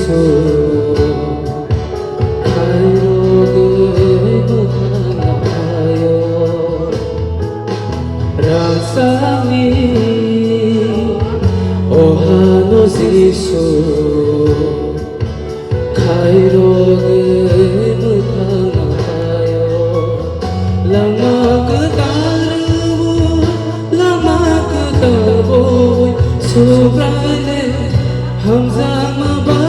Yesus Kairo tayo Rangsami Ohanos Yesus Kairo tayo Lama ketabu Sobrane Hamzah mabara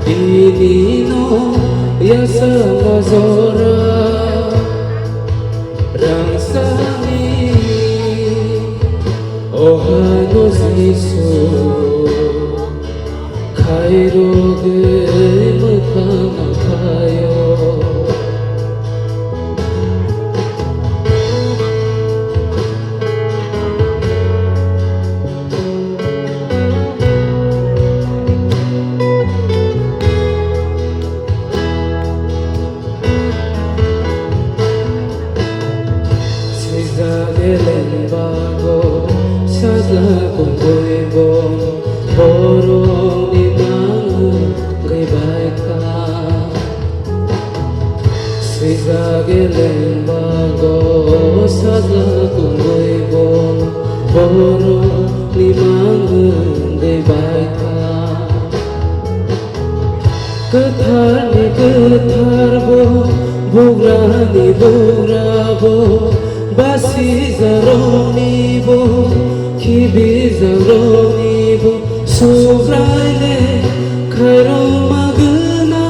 Dinino Yasa mazora Rangsani Ohanos Yesus Kairo tayo Gelen bago Sazla kong buibong Borong imang Gibay ka Siga gelen bago Sazla kong buibong Borong imang Gibay ka Ketar ni ketar bo Bugra ni bugra bo Basi zaroni bo, kibi zaroni bo, sobrane karo magna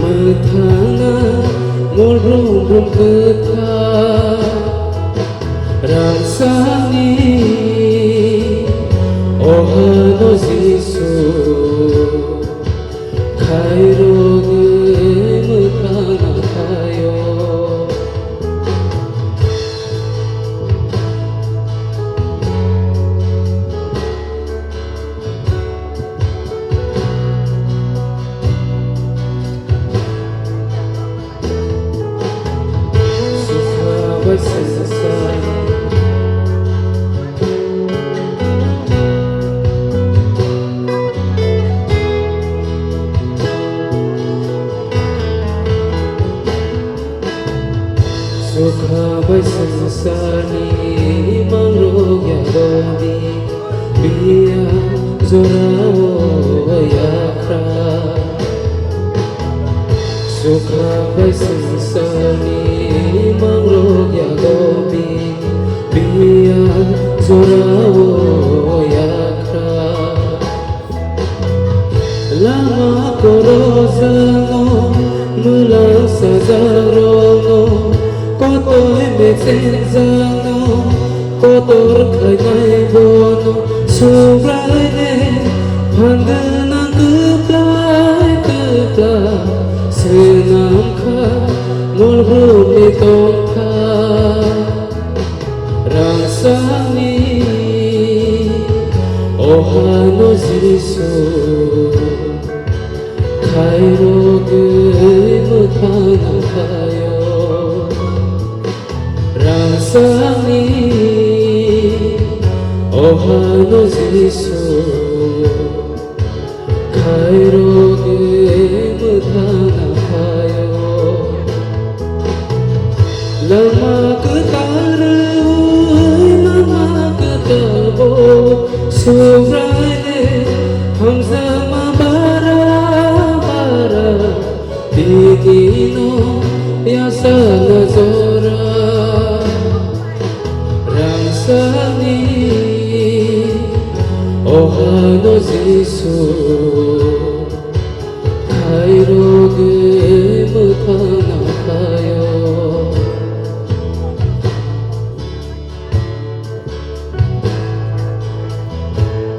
matana mol brum keta rangsani Ohanos Yesus Kairo tayo Sukha baisani mangrogya gondi biya zorao yakra Sukha baisani mangrogya gondi biya zorao yakra Lama korozano mulang sazarono Kotor mexenzano, kotor kay bono, sobrane pandanang keplay, senam ka, mulbrum itong ka, rangsani, Ohanos Yesus, Kairo tayo. Rangsani Ohanos Yesus Kairo tayo Lama ketabo Sobrane Hamzah mabara Dinino Yasa nazora Rangsani Ohanos Yesus Kairo